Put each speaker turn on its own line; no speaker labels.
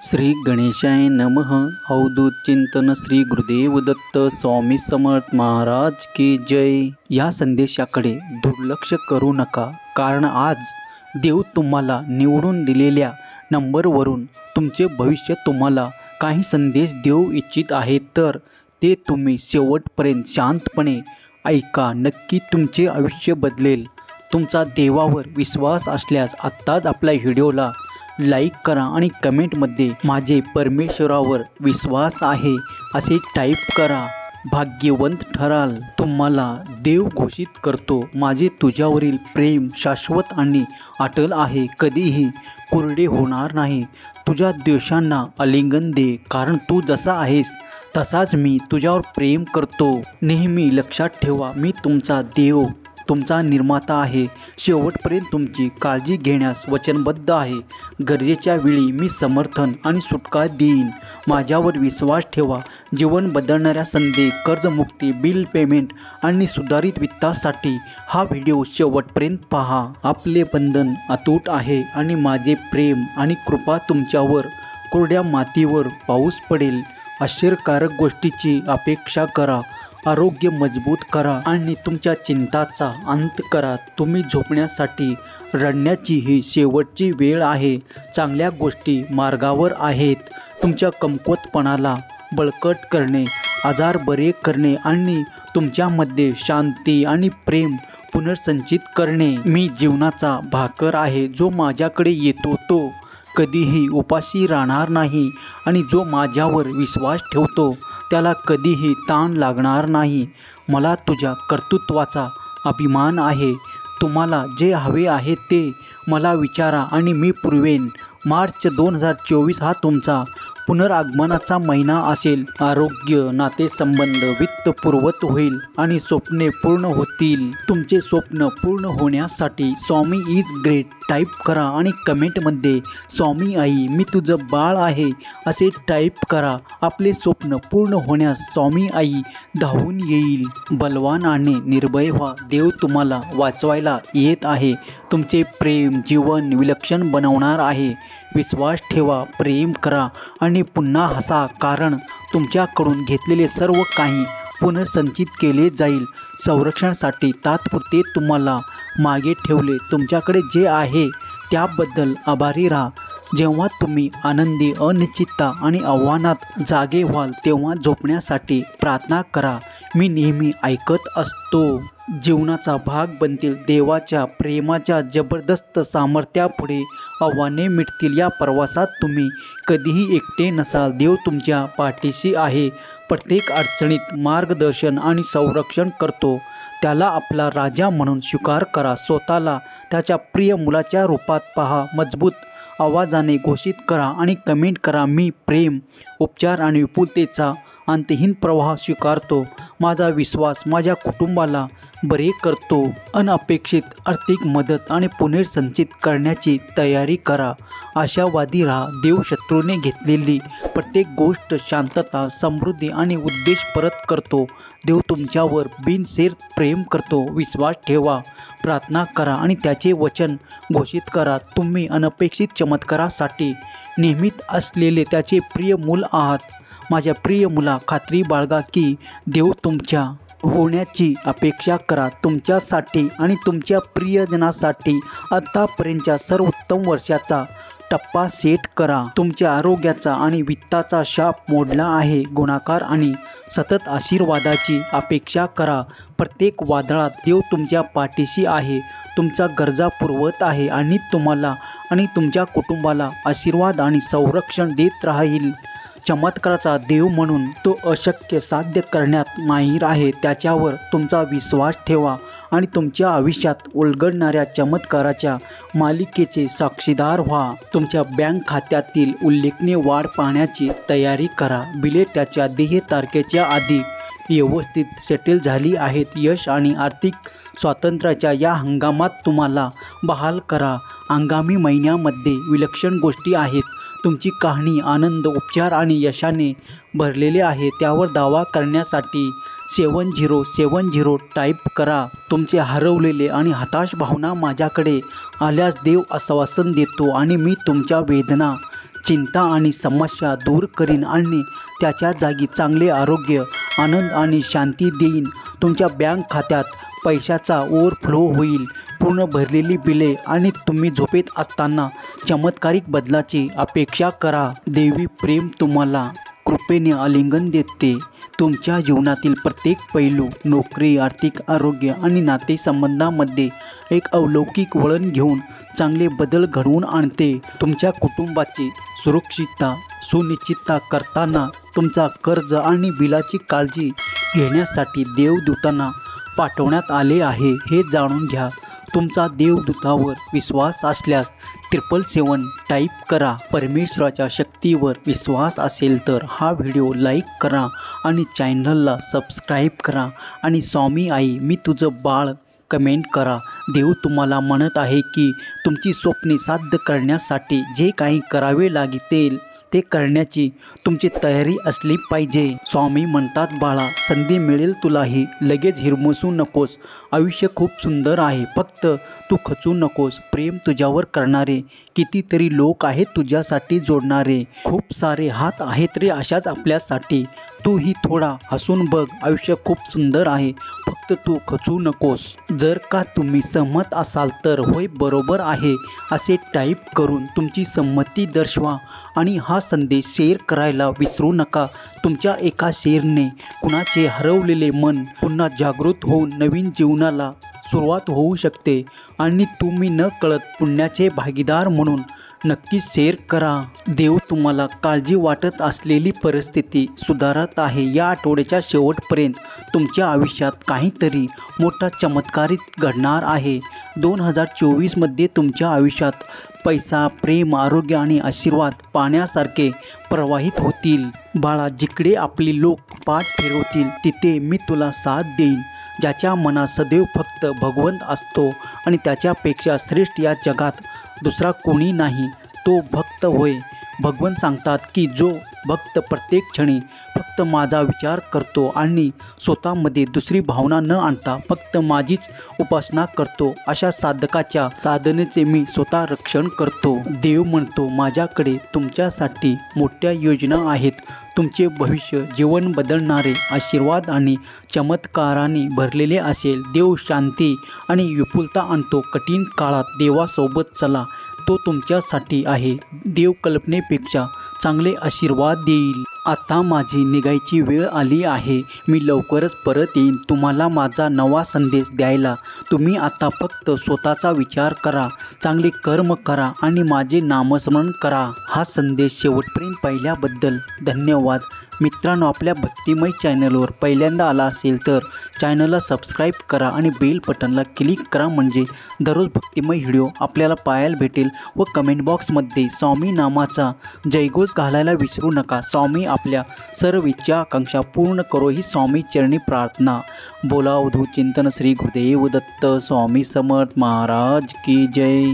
श्री गणेशाय नमः। अवधूत चिंतन श्री गुरुदेव दत्त स्वामी समर्थ महाराज की जय। या संदेशाकडे दुर्लक्ष करू नका, कारण आज देव तुम्हाला निवडून दिलेल्या नंबरवरून तुमचे भविष्य तुम्हाला काही संदेश देऊ इच्छित आहे, तर ते तुम्ही शेवटपर्यंत शांतपणे ऐका। नक्की तुमचे आयुष्य बदलेल। तुमचा देवावर विश्वास असल्यास आत्ताच आपल्या व्हिडिओला लाईक करा आणि कमेंटमध्ये माझे परमेश्वरावर विश्वास आहे असे टाईप करा। भाग्यवंत ठराल। तुम्हाला देव घोषित करतो, माझे तुझ्यावरील प्रेम शाश्वत आणि अटल आहे, कधीही कोरडे होणार नाही। तुझ्या दोषांना आलिंगन दे, कारण तू जसा आहेस तसाच मी तुझ्यावर प्रेम करतो। नेहमी लक्षात ठेवा, मी तुमचा देव, तुमचा निर्माता आहे। शेवटपर्यंत तुमची काळजी घेण्यास वचनबद्ध आहे। गरजेच्या वेळी मी समर्थन आणि सुटका देईन। माझ्यावर विश्वास ठेवा। जीवन बदलणाऱ्या संधी, कर्जमुक्ती, बिल पेमेंट आणि सुधारित वित्तासाठी हा व्हिडिओ शेवटपर्यंत पहा। आपले बंधन अतूट आहे आणि माझे प्रेम आणि कृपा तुमच्यावर कोरड्या मातीवर पाऊस पडेल। आश्चर्यकारक गोष्टीची अपेक्षा करा, आरोग्य मजबूत करा आणि तुमच्या चिंताचा अंत करा। तुम्ही झोपण्यासाठी रडण्याची ही शेवटची वेळ आहे। चांगल्या गोष्टी मार्गावर आहेत। तुमच्या कमकुवतपणाला बळकट करणे, आजार बरे करणे आणि तुमच्यामध्ये शांती आणि प्रेम पुनर्संचित करणे। मी जीवनाचा भाकर आहे। जो माझ्याकडे येतो तो कधीही उपाशी राहणार नाही आणि जो माझ्यावर विश्वास ठेवतो त्याला कधीही ताण लागणार नाही। मला तुझ्या कर्तृत्वाचा अभिमान आहे। तुम्हाला जे हवे आहे ते मला विचारा आणि मी पुरवेन। मार्च 2024 हा तुमचा पुनरागमनाचा महिना असेल। आरोग्य, नातेसंबंध, वित्त पूर्वत होईल आणि स्वप्ने पूर्ण होतील। तुमचे स्वप्न पूर्ण होण्यासाठी स्वामी इज ग्रेट टाईप करा आणि कमेंटमध्ये स्वामी आई मी तुझं बाळ आहे असे टाईप करा। आपले स्वप्न पूर्ण होण्यास स्वामी आई धावून येईल। बलवान आणि निर्भय व्हा, देव तुम्हाला वाचवायला येत आहे। तुमचे प्रेम जीवन विलक्षण बनवणार आहे। विश्वास ठेवा, प्रेम करा आणि पुन्हा हसा, कारण तुमच्याकडून घेतलेले सर्व काही पुनर्संचित केले जाईल। संरक्षणासाठी तात्पुरते तुम्हाला मागे ठेवले। तुमच्याकडे जे आहे त्याबद्दल आभारी राहा। जेव्हा तुम्ही आनंदी, अनिश्चितता आणि आव्हानात जागे व्हाल तेव्हा झोपण्यासाठी प्रार्थना करा। मी नेहमी ऐकत असतो। जीवनाचा भाग बनतील। देवाच्या प्रेमाच्या जबरदस्त सामर्थ्यापुढे आव्हाने मिटतील। या प्रवासात तुम्ही कधीही एकटे नसाल। देव तुमच्या पाठीशी आहे। प्रत्येक अडचणीत मार्गदर्शन आणि संरक्षण करतो। त्याला आपला राजा म्हणून स्वीकार करा। स्वतःला त्याच्या प्रिय मुलाच्या रूपात पहा। मजबूत आवाजाने घोषित करा आणि कमेंट करा, मी प्रेम, उपचार आणि विपुलतेचा अंतहीन प्रवाह स्वीकारतो। माझा विश्वास माझ्या कुटुंबाला बरे करतो। अनपेक्षित आर्थिक मदत आणि पुनर्संचित करण्याची तयारी करा। आशावादी राहा। देव शत्रूने घेतलेली प्रत्येक गोष्ट शांतता, समृद्धी आणि उद्देश परत करतो। देव तुमच्यावर बिनशर्त प्रेम करतो। विश्वास ठेवा, प्रार्थना करा आणि त्याचे वचन घोषित करा। तुम्ही अनपेक्षित चमत्कारासाठी नेहमीच असलेले त्याचे प्रिय मूल आहात। माझ्या प्रिय मुला, खात्री बाळगा की देव तुमच्या होण्याची अपेक्षा करा। तुमच्यासाठी आणि तुमच्या प्रियजनासाठी आतापर्यंतच्या सर्वोत्तम वर्षाचा टप्पा सेट करा। तुमच्या आरोग्याचा आणि वित्ताचा शाप मोडला आहे। गुणाकार आणि सतत आशीर्वादाची अपेक्षा करा। प्रत्येक वादळात देव तुमच्या पाठीशी आहे, तुमचा गरजा पुरवत आहे आणि तुम्हाला आणि तुमच्या कुटुंबाला आशीर्वाद आणि संरक्षण देत राहील। चमत्काराचा देव म्हणून तो अशक्य साध्य करण्यात माहीर आहे। त्याच्यावर तुमचा विश्वास ठेवा आणि तुमच्या आयुष्यात उलगडणाऱ्या चमत्काराच्या मालिकेचे साक्षीदार व्हा। तुमच्या बँक खात्यातील उल्लेखनीय वाढ पाहण्याची तयारी करा। बिले त्याच्या देय तारखेच्या आधी व्यवस्थित सेटल झाली आहेत। यश आणि आर्थिक स्वातंत्र्याच्या या हंगामात तुम्हाला बहाल करा। आगामी महिन्यामध्ये विलक्षण गोष्टी आहेत। तुमची कहाणी आनंद, उपचार आणि यशाने भरलेले आहे। त्यावर दावा करण्यासाठी 7070 टाईप करा। तुमचे हरवलेले आणि हताश भावना माझ्याकडे आल्यास देव आश्वासन देतो आणि मी तुमच्या वेदना चिंता आणि समस्या दूर करीन आणि त्याच्या जागी चांगले आरोग्य, आनंद आणि शांती देईन. तुमच्या बँक खात्यात पैशाचा ओव्हरफ्लो होईल. पूर्ण भरलेली बिले आणि तुम्ही झोपेत असताना चमत्कारिक बदलाची अपेक्षा करा. देवी प्रेम तुम्हाला कृपेने आलिंगन देते. तुमच्या जीवनातील प्रत्येक पैलू, नोकरी, आर्थिक, आरोग्य आणि नातेसंबंधामध्ये एक अलौकिक वळण घेऊन चांगले बदल घडवून आणते. तुमच्या कुटुंबाची सुरक्षितता सुनिश्चित करताना तुमचा कर्ज आणि बिलाची काळजी घेण्यासाठी देवदूतांना पाठवण्यात आले आहे हे जाणून घ्या. तुमचा देवदूतावर विश्वास असल्यास 777 टाईप करा. परमेश्वराच्या शक्तीवर विश्वास असेल तर हा व्हिडिओ लाईक करा आणि चॅनलला सबस्क्राईब करा आणि स्वामी आई मी तुझं बाळ कमेंट करा. देव तुम्हाला म्हणत आहे की तुमची स्वप्ने साध्य करण्यासाठी जे काही करावे लागेल ते करण्याची तुमची तयारी असली पाहिजे. स्वामी म्हणतात, बाळा, संधी मिळेल तुलाही. लगेच हिरमुसू नकोस. आयुष्य खूप सुंदर आहे. फक्त तू खचू नकोस. प्रेम तुझ्यावर करणारे कितीतरी लोक आहेत तुझ्यासाठी जोडणारे. खूप सारे हात आहेत रे अशाच आपल्यासाठी. तूही थोडा हसून बघ. आयुष्य खूप सुंदर आहे. फक्त तू खचू नकोस. जर का तुम्ही सहमत असाल तर होय बरोबर आहे असे टाईप करून तुमची संमती दर्शवा आणि हा संदेश शेअर करायला विसरू नका. तुमच्या एका शेअरने कुणाचे हरवलेले मन पुन्हा जागृत होऊन नवीन जीवनाला सुरुवात होऊ शकते आणि तुम्ही न कळत पुण्याचे भागीदार म्हणून नक्की शेअर करा. देव तुम्हाला काळजी वाटत असलेली परिस्थिती सुधारत आहे. या आठवड्याच्या शेवटपर्यंत तुमच्या आयुष्यात काहीतरी मोठा चमत्कारित घडणार आहे. 2024मध्ये तुमच्या आयुष्यात पैसा, प्रेम, आरोग्य आणि आशीर्वाद पाण्यासारखे प्रवाहित होतील. बाळा, जिकडे आपली लोक पाठ फिरवतील तिथे मी तुला साथ देईन. ज्याच्या मनात सदैव फक्त भगवंत असतो आणि त्याच्यापेक्षा श्रेष्ठ या जगात दुसरा कोणी नाही, तो भक्त होय. भगवंत सांगतात की जो भक्त प्रत्येक क्षणी फक्त माझा विचार करतो आणि स्वतःमध्ये दुसरी भावना न आणता फक्त माझीच उपासना करतो, अशा साधकाच्या साधनेचे मी स्वतः रक्षण करतो. देव म्हणतो, माझ्याकडे तुमच्यासाठी मोठ्या योजना आहेत. तुमचे भविष्य जीवन बदलणारे आशीर्वाद आणि चमत्काराने भरलेले असेल. देव शांती आणि विपुलता आणतो. कठीण काळात देवासोबत चला. तो तुमच्यासाठी आहे. देव कल्पनेपेक्षा चांगले आशीर्वाद देईल. आता माझी निघायची वेळ आली आहे. मी लवकरच परत येईन तुम्हाला माझा नवा संदेश द्यायला. तुम्ही आता फक्त स्वतःचा विचार करा, चांगले कर्म करा आणि माझे नामस्मरण करा. हा संदेश शेवटपर्यंत पाहिल्याबद्दल धन्यवाद. मित्रांनो, आपल्या भक्तिमय चॅनलवर पहिल्यांदा आला असेल तर चॅनलला सबस्क्राईब करा आणि बेल बटनला क्लिक करा म्हणजे दररोज भक्तिमय व्हिडिओ आपल्याला पाहायला भेटेल. व कमेंट बॉक्समध्ये स्वामी नामाचा जयघोष घालायला विसरू नका. स्वामी आपल्या सर्व इच्छा आकांक्षा पूर्ण करो ही स्वामी चरणी प्रार्थना. बोला अवधूत चिंतन श्री गुरुदेव दत्त स्वामी समर्थ महाराज की जय.